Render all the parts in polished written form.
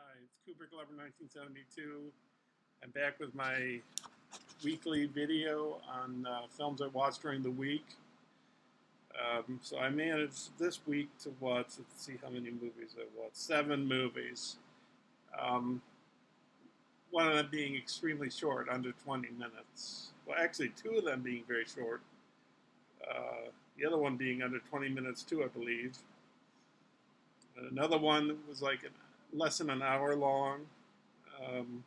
Hi, it's Kubrick Lover 1972. I'm back with my weekly video on films I watched during the week. So I managed this week to watch, let's see how many movies I watched. 7 movies. Um, one of them being extremely short, under 20 minutes. Well, actually, 2 of them being very short. The other one being under 20 minutes too, I believe. And another one was like less than an hour long. Um,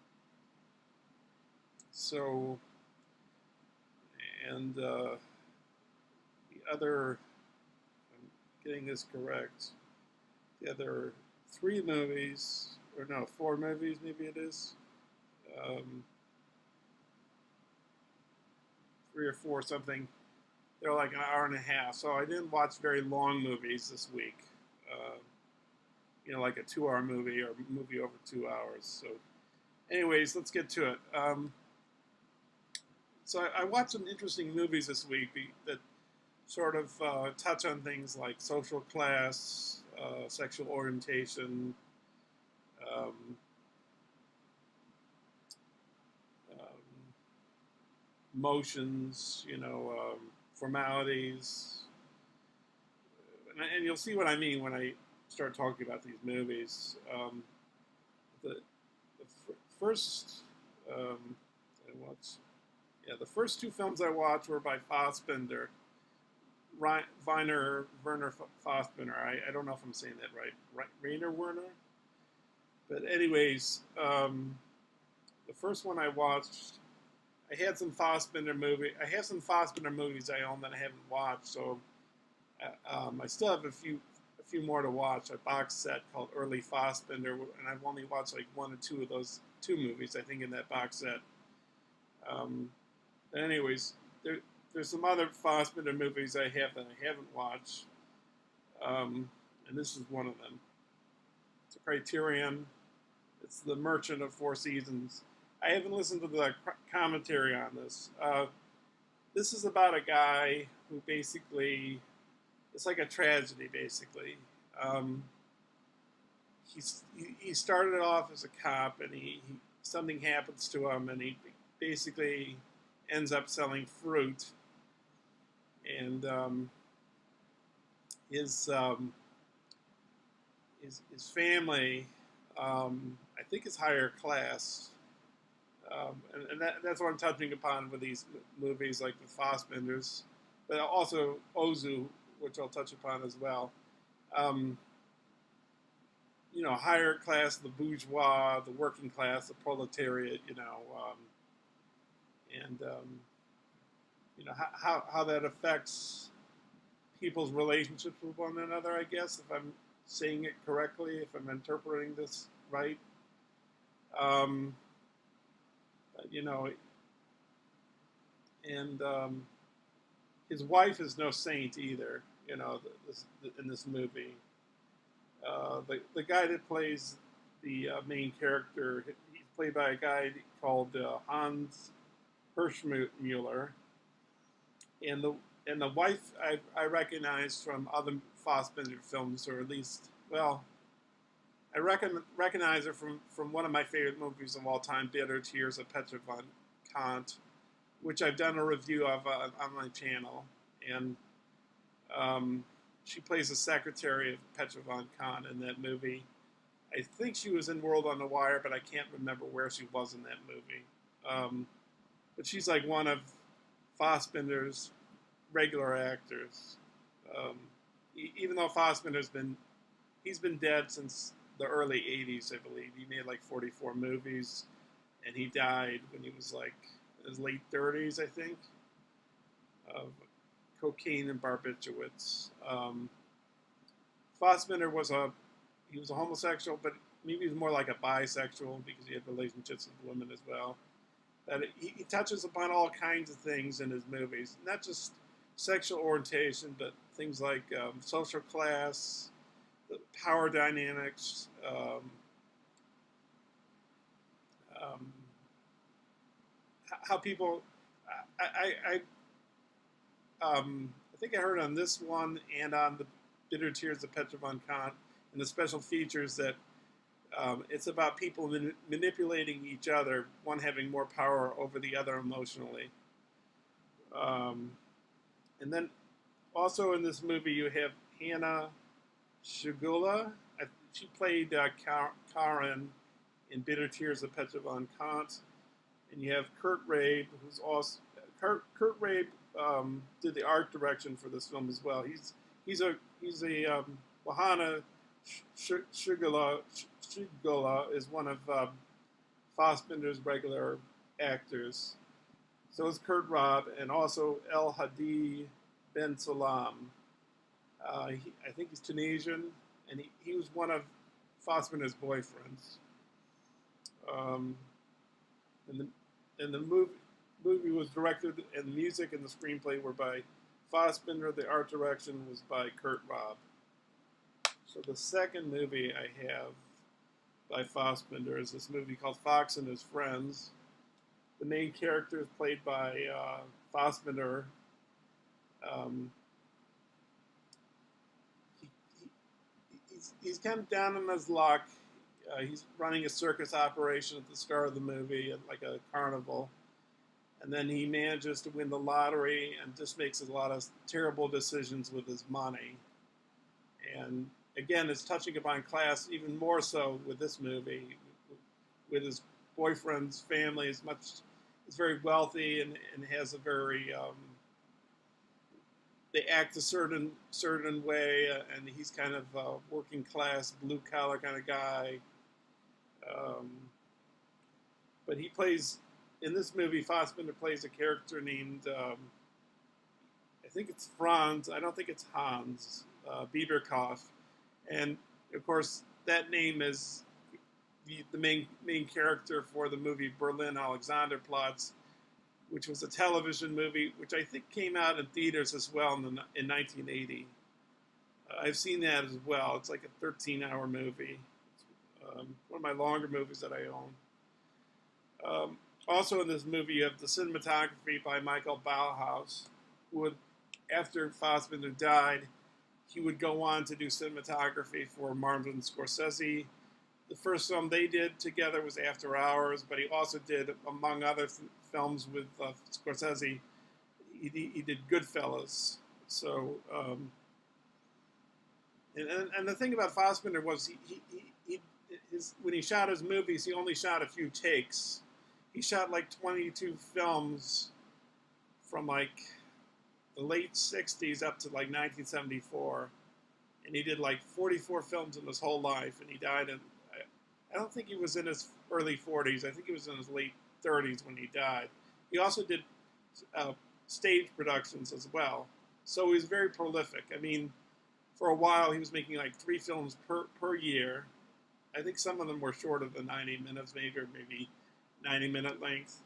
so, and the other, if I'm getting this correct, the other 3 movies, or no, 4 movies, maybe it is, um, 3 or 4 something. They're like an hour and a half. So I didn't watch very long movies this week. Uh, like a 2-hour movie or a movie over 2 hours. So, anyways, let's get to it. So I watched some interesting movies this week that sort of touch on things like social class, sexual orientation, um, emotions, formalities, and you'll see what I mean when I start talking about these movies. The, the first, I watched, the first 2 films I watched were by Fassbinder, Werner Fassbinder. I don't know if I'm saying that right. Rainer Werner. But anyways, the first one I watched, I had some Fassbinder movies I own that I haven't watched. So I still have a few more to watch. A box set called Early Fassbinder, and I've only watched like 1 or 2 of those 2 movies, I think, in that box set. But anyways, there's some other Fassbinder movies I have that I haven't watched, and this is one of them. It's a Criterion. It's The Merchant of Four Seasons. I haven't listened to the commentary on this. This is about a guy who basically, it's like a tragedy, basically. Um, he started off as a cop, and something happens to him, and he basically ends up selling fruit. And his family, I think, is higher class. And that's what I'm touching upon with these movies like the Fassbinders, but also Ozu, which I'll touch upon as well. Higher class, the bourgeois, the working class, the proletariat, and how that affects people's relationships with one another, I guess, if I'm saying it correctly, if I'm interpreting this right. Um, you know, and his wife is no saint either, in this movie. The guy that plays the main character, he's played by a guy called Hans Hirschmuller, and the wife I recognize from other Fassbinder films, or at least, well, I recognize her from one of my favorite movies of all time, Bitter Tears of Petra von Kant, which I've done a review of on my channel, and she plays the secretary of Petra von Kant in that movie. I think she was in World on the Wire, but I can't remember where she was in that movie. But she's like one of Fassbinder's regular actors. Um, Even though he's been dead since the early '80s, I believe. He made like 44 movies, and he died when he was like in his late 30s, I think, of cocaine and barbiturates. Fassbinder he was a homosexual, but maybe he was more like a bisexual because he had relationships with women as well. That he touches upon all kinds of things in his movies, not just sexual orientation, but things like social class, the power dynamics, um, how people. I think I heard on this one and on the Bitter Tears of Petra von Kant and the special features that it's about people manipulating each other, one having more power over the other emotionally. Um, and then also in this movie you have Hannah Shugula. She played Karen in Bitter Tears of Petra von Kant. And you have Kurt Rabe, who's also Kurt Rabe did the art direction for this film as well. He's a Wahana Shugula is one of Fassbinder's regular actors. So is Kurt Rabe and also El Hadi Ben Salam. I think he's Tunisian, and he was one of Fassbinder's boyfriends. Um, and the movie was directed, and the music and the screenplay were by Fassbinder. The art direction was by Kurt Rabe. So the second movie I have by Fassbinder is this movie called Fox and His Friends. The main character is played by Fassbinder. Um, he's kind of down on his luck. He's running a circus operation at the start of the movie, at like a carnival. And then he manages to win the lottery and just makes a lot of terrible decisions with his money. And again, it's touching upon class even more so with this movie. With his boyfriend's family, is very wealthy and has a very they act a certain way, and he's kind of a working class, blue collar kind of guy. But he plays in this movie. Fassbinder plays a character named I think it's Franz. I don't think it's Hans Bieberkopf, and of course that name is the main character for the movie Berlin Alexanderplatz, which was a television movie, which I think came out in theaters as well in 1980. I've seen that as well. It's like a 13-hour movie. It's one of my longer movies that I own. Also in this movie, you have the cinematography by Michael Bauhaus, who would, after Fassbinder died, he would go on to do cinematography for Martin Scorsese. The first film they did together was After Hours, but he also did, among other films with Scorsese, he did Goodfellas. So, and the thing about Fassbinder was when he shot his movies, he only shot a few takes. He shot like 22 films from like the late 60s up to like 1974. And he did like 44 films in his whole life, and he died in, I don't think he was in his early 40s. I think he was in his late 30s when he died. He also did stage productions as well. So he was very prolific. I mean, for a while he was making like 3 films per year. I think some of them were shorter than 90 minutes, maybe 90-minute length.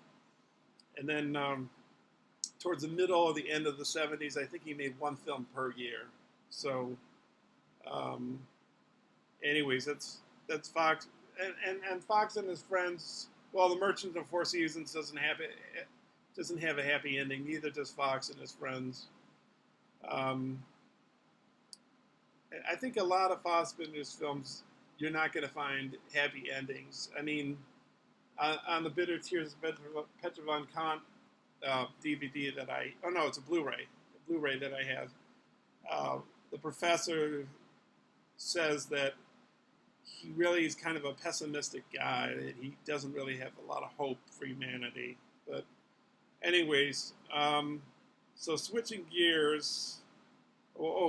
And then towards the middle or the end of the 70s, I think he made 1 film per year. So, anyways, that's Fox. And Fox and His Friends. Well, The Merchant of Four Seasons doesn't have a happy ending. Neither does Fox and His Friends. I think a lot of Fassbinder's films, you're not going to find happy endings. I mean, on the Bitter Tears of Petra von Kant DVD it's a Blu-ray that I have. The professor says that he really is kind of a pessimistic guy, that he doesn't really have a lot of hope for humanity. But anyways, So switching gears.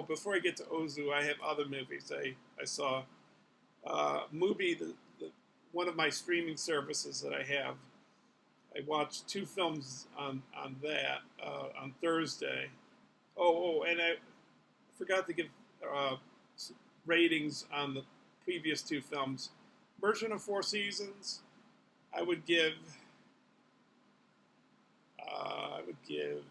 Before I get to Ozu, I have other movies I saw. Movie, one of my streaming services that I have. I watched two films on that on Thursday. And I forgot to give uh, ratings on the previous two films. Version of Four Seasons, I would give. I would give.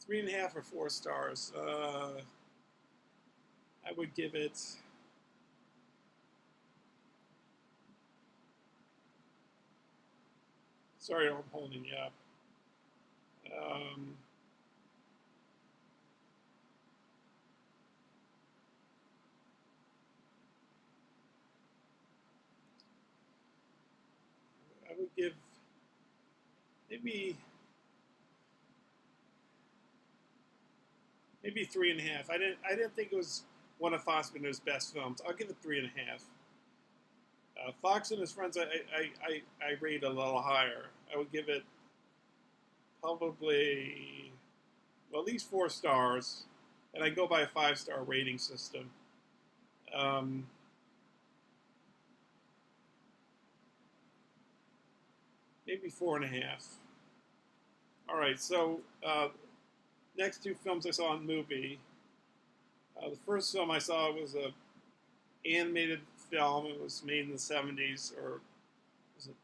Three and a half or 4 stars. I would give it. Sorry, I'm holding you up. Um, I would give maybe maybe 3.5. I didn't think it was one of Fassbinder's best films. I'll give it 3.5. Fox and His Friends, I rate a little higher. I would give it probably at least 4 stars, and I go by a 5-star rating system. Um, Maybe 4.5. All right, so next two films I saw in movie. The first film I saw was a animated film. It was made in the 70s, or was it?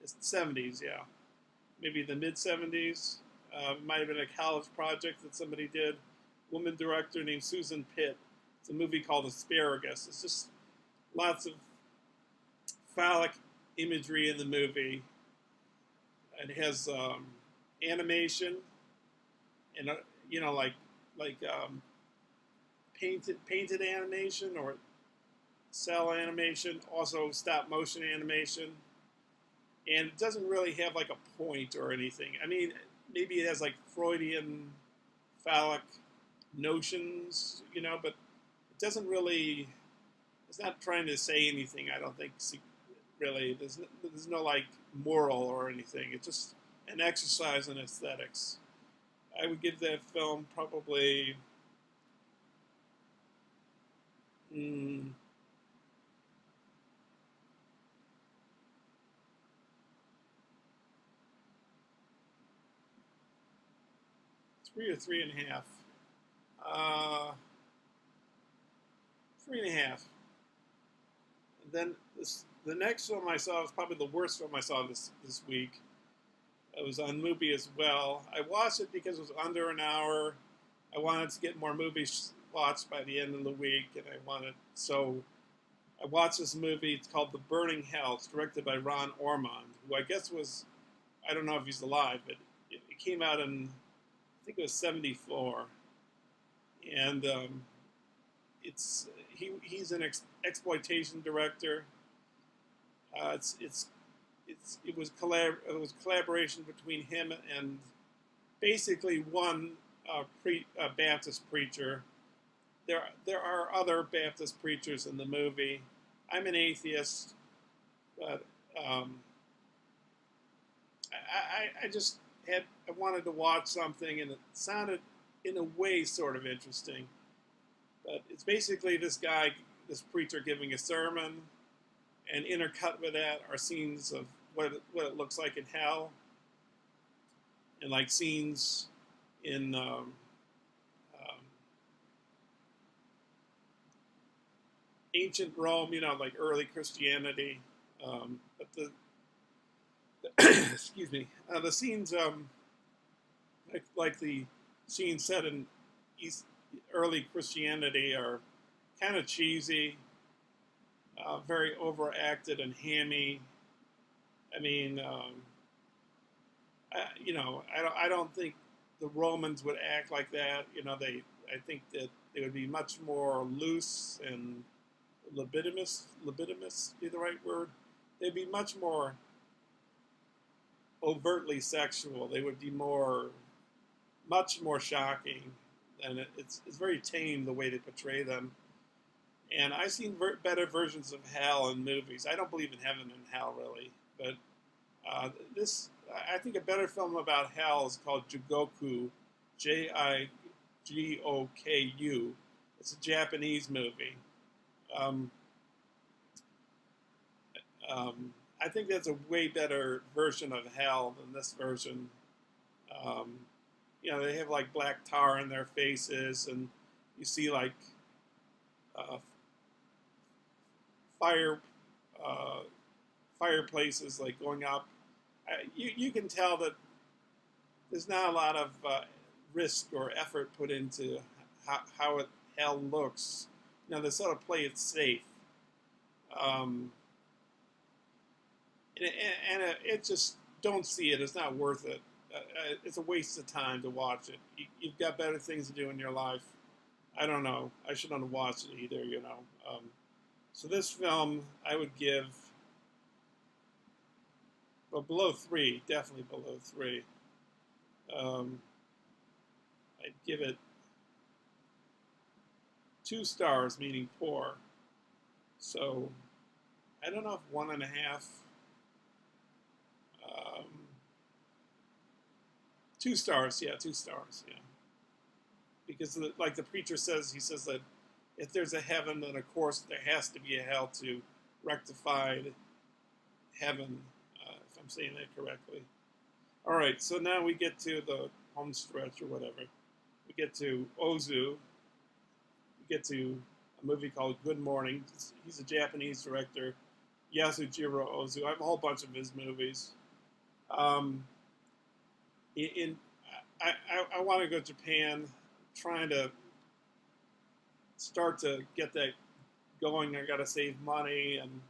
It's the 70s, yeah. Maybe the mid 70s. It might have been a college project that somebody did. Woman director named Susan Pitt. It's a movie called Asparagus. It's just lots of phallic imagery in the movie. It has animation and like painted animation or cell animation, also stop motion animation, and it doesn't really have like a point or anything. I mean, maybe it has like Freudian phallic notions, but it doesn't really. It's not trying to say anything. I don't think really. There's no like moral or anything. It's just an exercise in aesthetics. I would give that film probably. Mm, 3 or 3.5. Uh, 3.5. And then the next film I saw was probably the worst film I saw this week. It was on Mubi as well. I watched it because it was under an hour. I wanted to get more movies watched by the end of the week, and I watched this movie. It's called The Burning Hell. It's directed by Ron Ormond, who I guess was, I don't know if he's alive, but it came out in, I think it was 74. And he's an exploitation director. It was collaboration between him and basically one Baptist preacher. There are other Baptist preachers in the movie. I'm an atheist, but I just I wanted to watch something, and it sounded in a way sort of interesting. But it's basically this preacher giving a sermon, and intercut with that are scenes of what it looks like in hell, and like scenes in ancient Rome, like early Christianity. But excuse me, the scenes like the scenes set in early Christianity are kind of cheesy, very overacted and hammy. I mean, I don't think the Romans would act like that. I think that they would be much more loose and libidinous be the right word. They'd be much more overtly sexual. They would be much more shocking, and it's very tame the way they portray them. And I've seen better versions of hell in movies. I don't believe in heaven and hell really, but this I think a better film about hell is called Jigoku, Jigoku. It's a Japanese movie. Um, I think that's a way better version of hell than this version. Um, they have like black tar in their faces, and you see like uh, fire uh, fireplaces like going up. You can tell that there's not a lot of risk or effort put into how hell looks. They sort of play it safe. Um, and it just don't see it. It's not worth it. It's a waste of time to watch it. You've got better things to do in your life. I don't know. I shouldn't have watched it either. So this film, I would give, well, below 3, definitely below 3. Um, I'd give it 2 stars, meaning poor. So I don't know if 1.5. 2 stars, yeah, 2 stars, yeah. Because, like the preacher says, he says that if there's a heaven, then of course there has to be a hell to rectify heaven, if I'm saying that correctly. All right, so now we get to the home stretch or whatever. We get to Ozu. We get to a movie called Good Morning. He's a Japanese director, Yasujiro Ozu. I have a whole bunch of his movies. I want to go to Japan, trying to start to get that going. I got to save money, and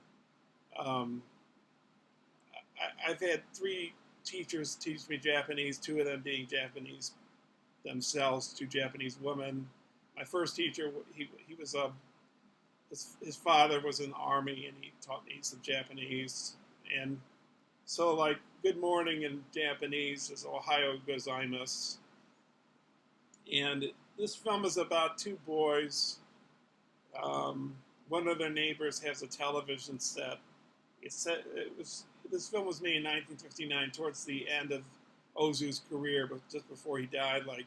I've had 3 teachers teach me Japanese, 2 of them being Japanese themselves, 2 Japanese women. My first teacher, he was his father was in the army, and he taught me some Japanese. And so, like, good morning in Japanese is Ohayo gozaimasu. And this film is about 2 boys. One of their neighbors has a television set. This film was made in 1959, towards the end of Ozu's career, but just before he died. Like,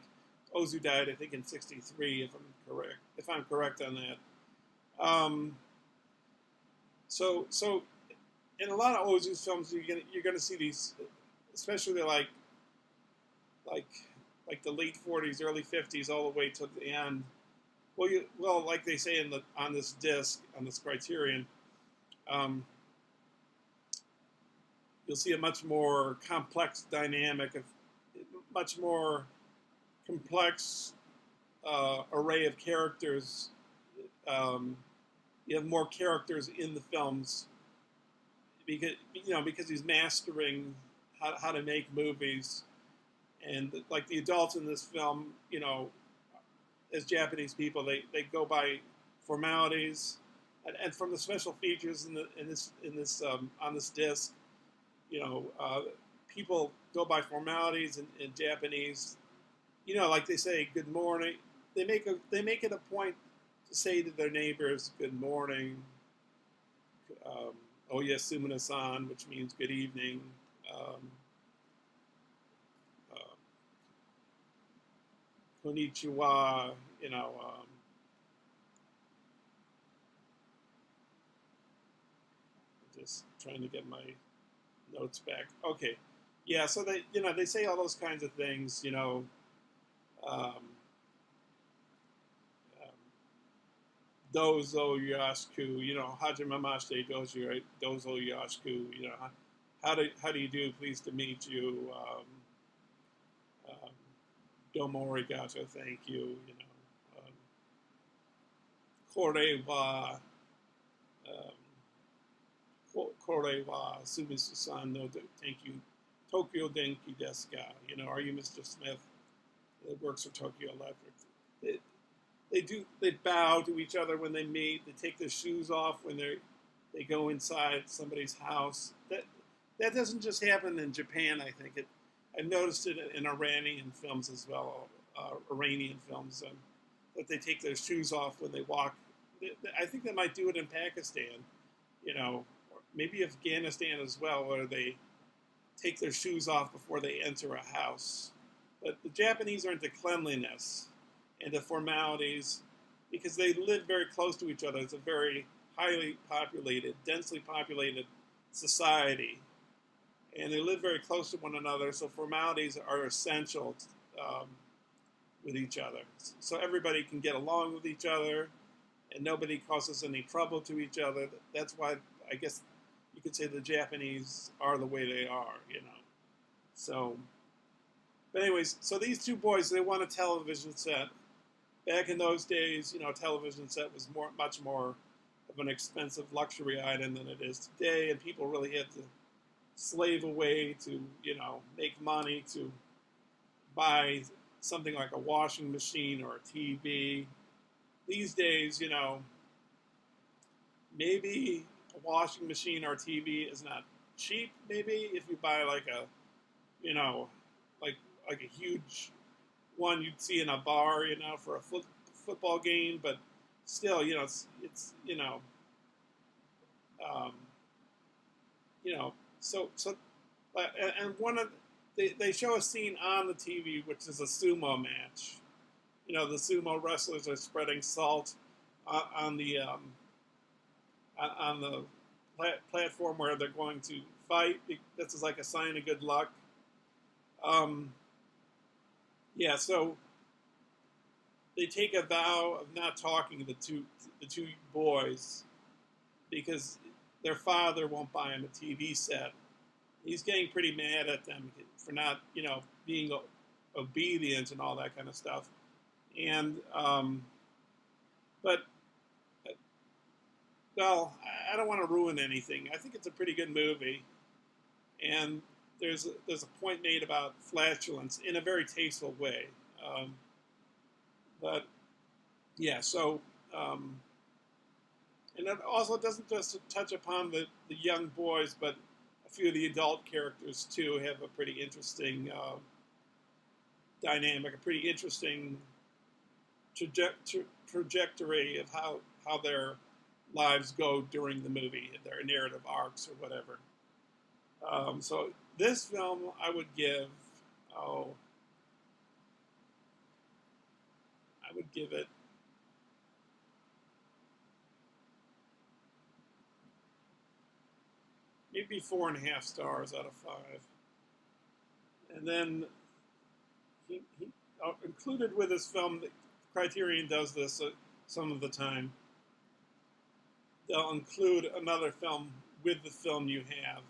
Ozu died, I think, in '63, if I'm correct on that. So in a lot of Ozu's films, you're gonna see these, especially like the late '40s, early '50s, all the way to the end. Well, like they say on this disc, on this Criterion, you'll see a much more complex dynamic, of much more complex array of characters. You have more characters in the films because he's mastering how to make movies. And like the adults in this film, as Japanese people, they go by formalities, and from the special features in this on this disc, people go by formalities in Japanese. Like they say good morning. They make it a point to say to their neighbors good morning. Oh yes, Sumina-san, which means good evening. Konnichiwa, just trying to get my notes back. Okay, yeah. So they say all those kinds of things. Um, Dozo yasku. Hajimemashite dozo yasku. How do you do? Pleased to meet you. Domo arigato. Thank you. Kore wa. Kore wa Sumisu-san no thank you. Tokyo Denki desu ka? Are you Mr. Smith that works for Tokyo Electric? They bow to each other when they meet. They take their shoes off when they go inside somebody's house. That doesn't just happen in Japan. I think I've noticed it in Iranian films as well. Iranian films, that they take their shoes off when they walk I think they might do it in Pakistan, or maybe Afghanistan as well, where they take their shoes off before they enter a house. But the Japanese are into cleanliness and the formalities because they live very close to each other. It's a very highly populated, densely populated society, and they live very close to one another. So formalities are essential um, with each other. So everybody can get along with each other, and nobody causes any trouble to each other. That's why I guess you could say the Japanese are the way they are. So, but anyways, so these two boys, they want a television set. Back in those days, a television set was much more of an expensive luxury item than it is today, and people really had to slave away to, make money to buy something like a washing machine or a TV. These days, maybe a washing machine or a TV is not cheap. Maybe if you buy like a, like like a huge one you'd see in a bar, for a football game. But still, it's um, so and one of they show a scene on the TV which is a sumo match. The sumo wrestlers are spreading salt on the on the platform where they're going to fight. This is like a sign of good luck. Um, yeah, so they take a vow of not talking to the two boys because their father won't buy them a TV set. He's getting pretty mad at them for not, being obedient and all that kind of stuff. And but well, I don't want to ruin anything. I think it's a pretty good movie, and there's a point made about flatulence in a very tasteful way. Um, but yeah, so and it also doesn't just touch upon the young boys, but a few of the adult characters too have a pretty interesting dynamic, a pretty interesting trajectory of how their lives go during the movie, their narrative arcs or whatever. So this film I would give, oh, I would give it maybe 4.5 stars out of 5. And then he included with his film, Criterion does this some of the time. They'll include another film with the film you have.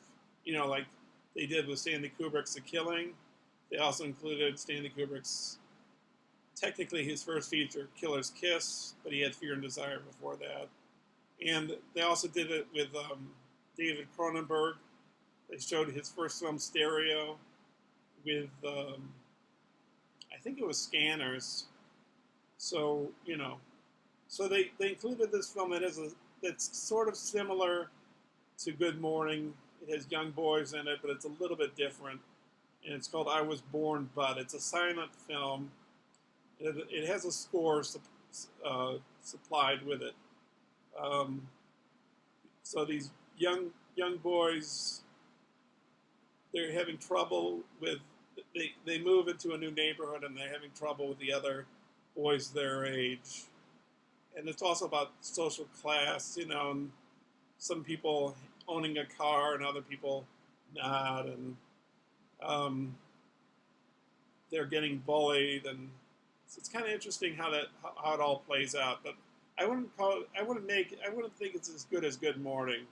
Like they did with Stanley Kubrick's The Killing. They also included Stanley Kubrick's, technically his first feature, Killer's Kiss, but he had Fear and Desire before that. And they also did it with David Cronenberg. They showed his first film, Stereo, with, I think it was Scanners. So, so they included this film that's sort of similar to Good Morning. It has young boys in it, but it's a little bit different. And it's called I Was Born But. It's a silent film. It has a score supplied with it. So these young boys, they're having trouble with. They move into a new neighborhood and they're having trouble with the other boys their age. And it's also about social class, and some people owning a car and other people not, and they're getting bullied, and so it's kind of interesting how it all plays out. But I wouldn't think it's as good as Good Morning,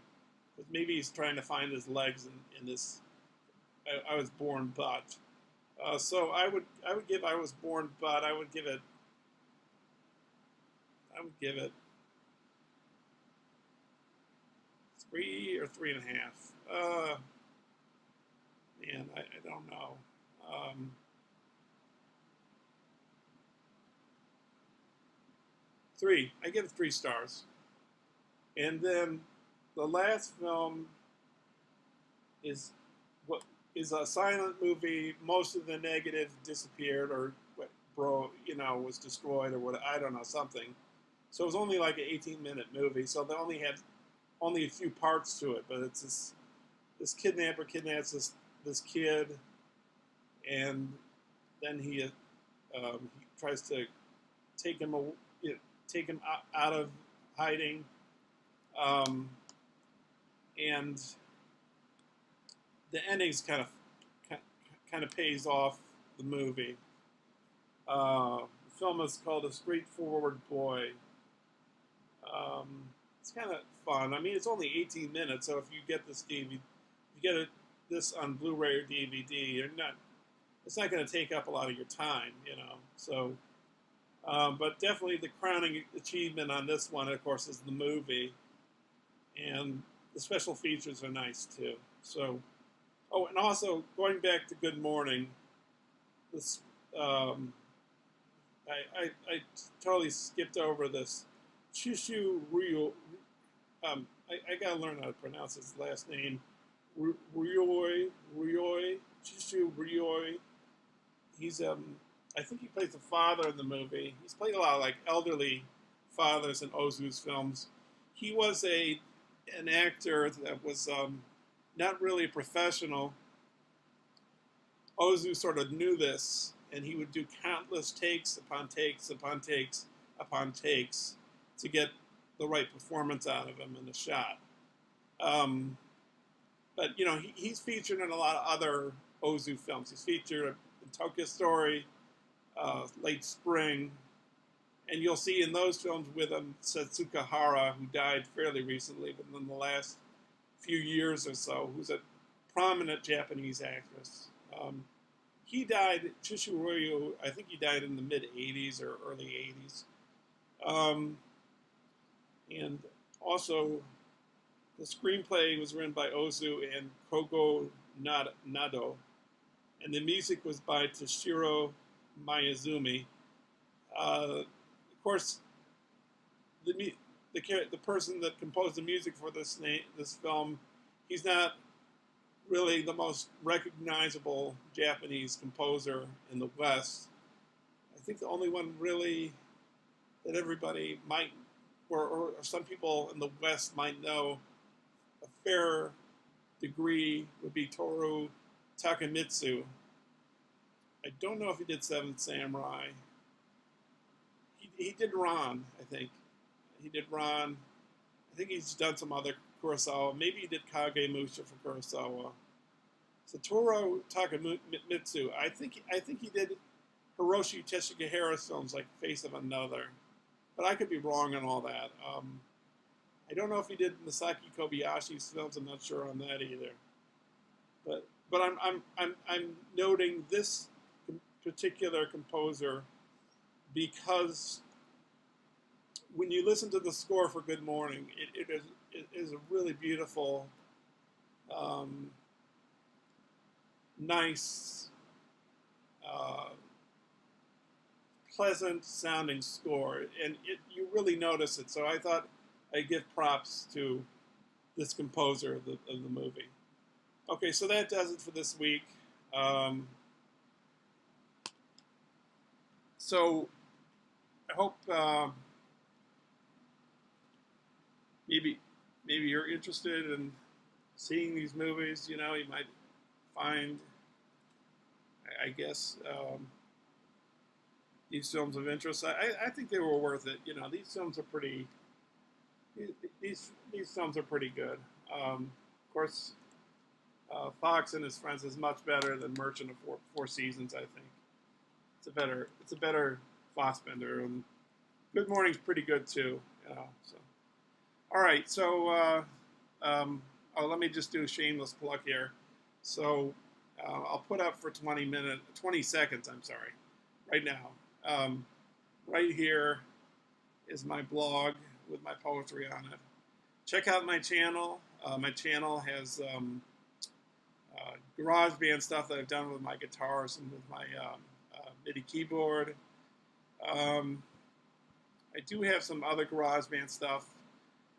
because maybe he's trying to find his legs in this. I Was Born But. So I would give I Was Born But. I would give it 3 or 3.5. Man, I don't know. 3. I give it 3 stars. And then the last film is what is a silent movie. Most of the negative disappeared, or was destroyed, or what, I don't know, something. So it was only like an 18-minute movie. So they only had only a few parts to it, but it's this kidnapper kidnaps this kid, and then he tries to take him you know, take him out of hiding, um, and the ending's kind of pays off the movie. The film is called A Straightforward Boy. Um, it's kind of fun. I mean, it's only 18 minutes, so if you get this DVD, you get this on Blu-ray or DVD, it's not going to take up a lot of your time, you know. So, but definitely the crowning achievement on this one, of course, is the movie, and the special features are nice too. So, oh, and also going back to Good Morning, this I totally skipped over this. Chishu Ryo. I gotta learn how to pronounce his last name. Ryoi, Chishu Ryoi. He's I think he plays the father in the movie. He's played a lot of like elderly fathers in Ozu's films. He was an actor that was not really a professional. Ozu sort of knew this, and he would do countless takes upon takes upon takes upon takes to get the right performance out of him in the shot. Um, but you know, he's featured in a lot of other Ozu films. He's featured in Tokyo Story, Late Spring, and you'll see in those films with him Setsuka Hara, who died fairly recently, within the last few years or so, who's a prominent Japanese actress. He died, Chishuroyo, I think he died in the mid-'80s or early '80s. And also, the screenplay was written by Ozu and Kogo Nado, and the music was by Toshiro Miyazumi. Of course, the person that composed the music for this film, he's not really the most recognizable Japanese composer in the West. I think the only one really that everybody might, or some people in the West might know a fair degree, would be Toshiro Takemitsu. I don't know if he did Seven Samurai. He did Ran, I think. He did Ran. I think he's done some other Kurosawa. Maybe he did Kagemusha for Kurosawa. Satoru Takemitsu. I think he did Hiroshi Teshigahara's films like Face of Another, but I could be wrong on all that. I don't know if he did Masaki Kobayashi's films. I'm not sure on that either. But I'm noting this particular composer because when you listen to the score for Good Morning, it is a really beautiful, nice, pleasant sounding score, and you really notice it. So I thought I'd give props to this composer of the movie. Okay, so that does it for this week. So I hope maybe you're interested in seeing these movies. You know, you might find, I guess, these films of interest. I think they were worth it. You know, these films are pretty. These films are pretty good. Of course, Fox and His Friends is much better than Merchant of Four Seasons. I think it's a better Fassbender, and Good Morning's pretty good too. You know, so. All right, so let me just do a shameless plug here. So I'll put up for 20 seconds. I'm sorry, right now. Right here is my blog with my poetry on it. Check out my channel. My channel has garage band stuff that I've done with my guitars and with my MIDI keyboard. I do have some other garage band stuff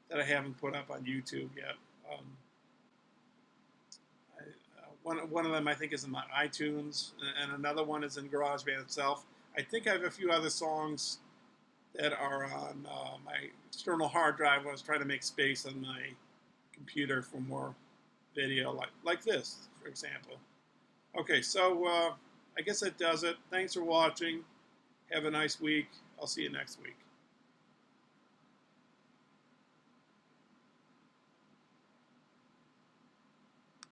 that I haven't put up on YouTube yet. One of them I think is in my iTunes, and another one is in GarageBand itself. I think I have a few other songs that are on my external hard drive. I was trying to make space on my computer for more video, like this, for example. Okay, so I guess that does it. Thanks for watching. Have a nice week. I'll see you next week.